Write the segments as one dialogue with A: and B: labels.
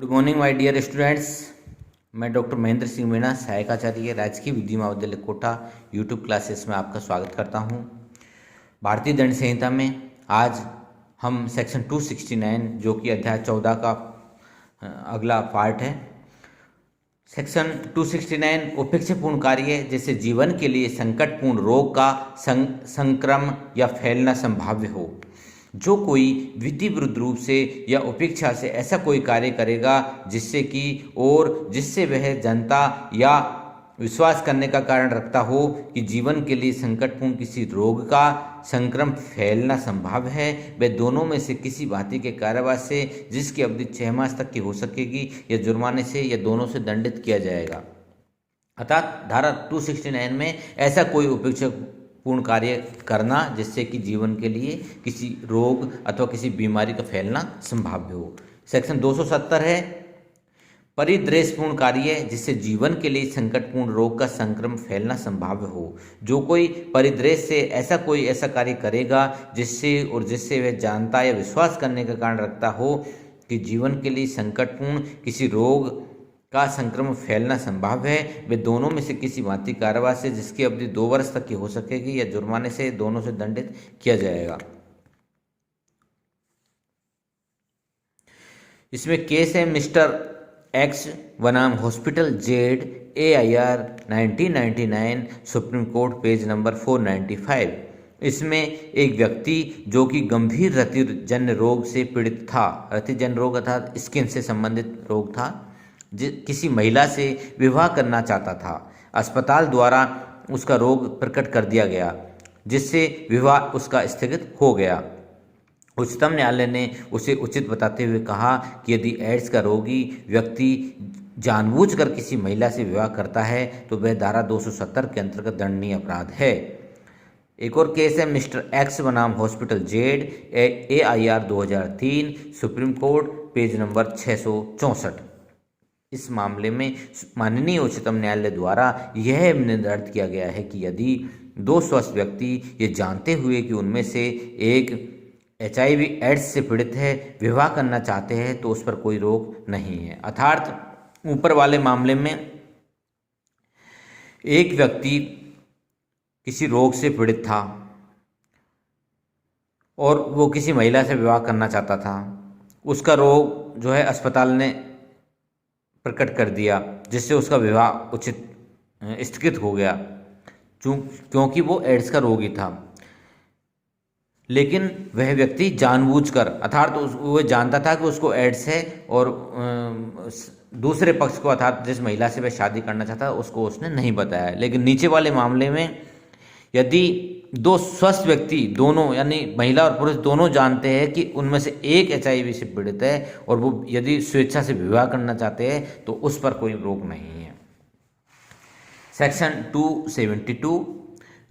A: Good morning my dear students. मैं doctor Mahendra Singh Meena, सहायक आचार्य, राजकीय विधि महाविद्यालय कोटा, यूट्यूब क्लासेस में आपका स्वागत करता हूं। भारतीय दंड संहिता में आज हम सेक्शन 269 जो कि अध्याय 14 का अगला पार्ट है। सेक्शन 269 उपेक्षापूर्ण कार्य जैसे जीवन के लिए संकटपूर्ण रोग का संक्रमण या फैलना संभाव्य हो। जो कोई विधिविरुद्ध रूप से या उपेक्षा से ऐसा कोई कार्य करेगा जिससे वह जनता या विश्वास करने का कारण रखता हो कि जीवन के लिए संकटपूर्ण किसी रोग का संक्रमण फैलना संभव है, वह दोनों में से किसी भांति के कार्यवाही से जिसकी अवधि 6 मास तक की हो सकेगी या जुर्माने से या दोनों से दंडित किया जाएगा। अर्थात धारा 269 में ऐसा कोई उपेक्षा पूर्ण कार्य करना जिससे कि जीवन के लिए किसी रोग अथवा किसी बीमारी का फैलना संभाव्य हो। सेक्शन 270 है परिद्रेषपूर्ण कार्य जिससे जीवन के लिए संकटपूर्ण रोग का संक्रमण फैलना संभाव्य हो। जो कोई परिद्रेष से ऐसा कार्य करेगा जिससे वह जानता या विश्वास करने का कारण रखता हो कि जीवन के लिए संकटपूर्ण किसी रोग का संक्रमण फैलना संभव है, वे दोनों में से किसी भांति कार्यवाही से जिसकी अवधि 2 वर्ष तक की हो सकेगी या जुर्माने से दोनों से दंडित किया जाएगा। इसमें केस है मिस्टर एक्स बनाम hospital Z AIR 1999 supreme court page number 495। इसमें एक व्यक्ति जो कि गंभीर रतिजन्य रोग से पीड़ित था, रतिजन्य रोग अर्थात स्किन से संबंधित रोग था, किसी महिला से विवाह करना चाहता था। अस्पताल द्वारा उसका रोग प्रकट कर दिया गया जिससे विवाह उसका स्थगित हो गया। उच्चतम न्यायालय ने उसे उचित बताते हुए कहा कि यदि एड्स का रोगी व्यक्ति जानबूझकर किसी महिला से विवाह करता है तो वह धारा 270 के अंतर्गत दंडनीय अपराध है। एक और केस है मिस्टर एक्स बनाम hospital Z AIR 2003 supreme court page number 664। इस मामले में माननीय उच्चतम न्यायालय द्वारा यह निर्धारित किया गया है कि यदि 2 स्वस्थ व्यक्ति ये जानते हुए कि उनमें से एक HIV एड्स से पीड़ित है विवाह करना चाहते हैं तो उस पर कोई रोक नहीं है। अर्थात ऊपर वाले मामले में एक व्यक्ति किसी रोग से पीड़ित था और वो किसी महिला से विवाह करना चाहता था। उसका रोग जो है अस्पताल ने प्रकट कर दिया जिससे उसका विवाह उचित स्थगित हो गया क्योंकि वो एड्स का रोगी था। लेकिन वह व्यक्ति जानबूझकर अर्थात वो जानता था कि उसको एड्स है और दूसरे पक्ष को अर्थात जिस महिला से वह शादी करना चाहता उसको उसने नहीं बताया। लेकिन नीचे वाले मामले में यदि 2 स्वस्थ व्यक्ति दोनों यानी महिला और पुरुष दोनों जानते हैं कि उनमें से एक HIV से पीड़ित है और वो यदि स्वेच्छा से विवाह करना चाहते हैं तो उस पर कोई रोक नहीं है। सेक्शन 272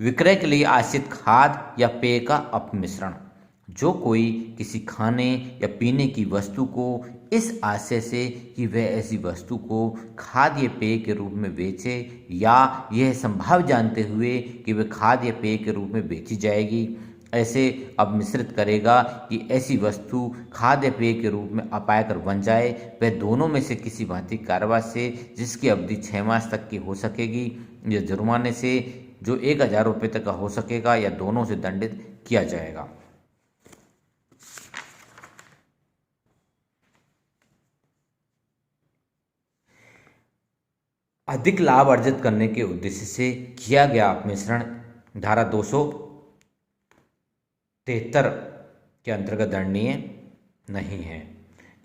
A: विक्रय के लिए आश्रित खाद्य या पेय का अपमिश्रण। जो कोई किसी खाने या पीने की वस्तु को इस आशय से कि वह ऐसी वस्तु को खाद्य पेय के रूप में बेचे या यह संभव जानते हुए कि वह खाद्य पेय के रूप में बेची जाएगी ऐसे अपमिश्रित करेगा कि ऐसी वस्तु खाद्य पेय के रूप में अपायकर बन जाए, वह दोनों में से किसी भांति कार्यवाही से जिसकी अवधि 6 मास तक की हो सकेगी या जुर्माने से जो 1000 रुपये तक का हो सकेगा या दोनों से दंडित किया जाएगा। अधिक लाभ अर्जित करने के उद्देश्य से किया गया अपमिश्रण धारा 273 के अंतर्गत दंडनीय नहीं है।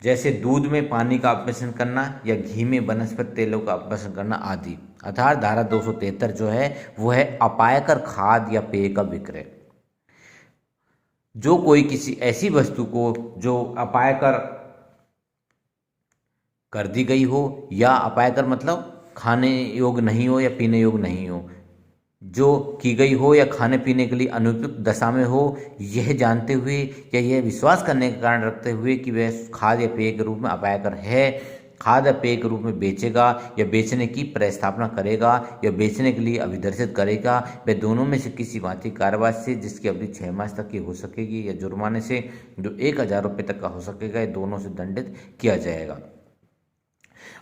A: जैसे दूध में पानी का अपमिश्रण करना या घी में वनस्पति तेलों का अपमिश्रण करना आदि। अर्थात धारा 273 जो है वो है अपायकर खाद्य या पेय का विक्रय। जो कोई किसी ऐसी वस्तु को जो अपायकर कर दी गई हो या अपायकर मतलब खाने योग्य नहीं हो या पीने योग्य नहीं हो, जो की गई हो या खाने पीने के लिए अनुपयुक्त दशा में हो, यह जानते हुए या यह विश्वास करने का कारण रखते हुए कि वह खाद्य पेय के रूप में अपायकर है, खाद्य पेय के रूप में बेचेगा या बेचने की प्रस्तावना करेगा या बेचने के लिए अभिदर्शित करेगा, वह दोनों में से किसी भांति कार्यवाही से जिसकी अवधि 6 मास तक की हो सकेगी या जुर्माने से जो 1000 रुपये तक का हो सकेगा, ये दोनों से दंडित किया जाएगा।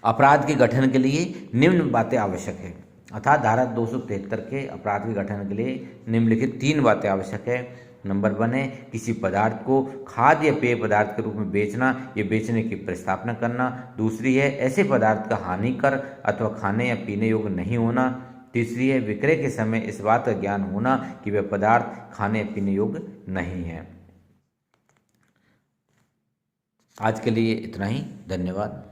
A: अपराध के गठन के लिए निम्न बातें आवश्यक है, अर्थात धारा 273 के अपराध के गठन के लिए निम्नलिखित 3 बातें आवश्यक है। नंबर 1 है किसी पदार्थ को खाद्य या पेय पदार्थ के रूप में बेचना या बेचने की प्रस्तावना करना। दूसरी है ऐसे पदार्थ का हानिकर अथवा खाने या पीने योग्य नहीं होना। तीसरी है विक्रय के समय इस बात का ज्ञान होना कि वह पदार्थ खाने या पीने योग्य नहीं है। आज के लिए इतना ही, धन्यवाद।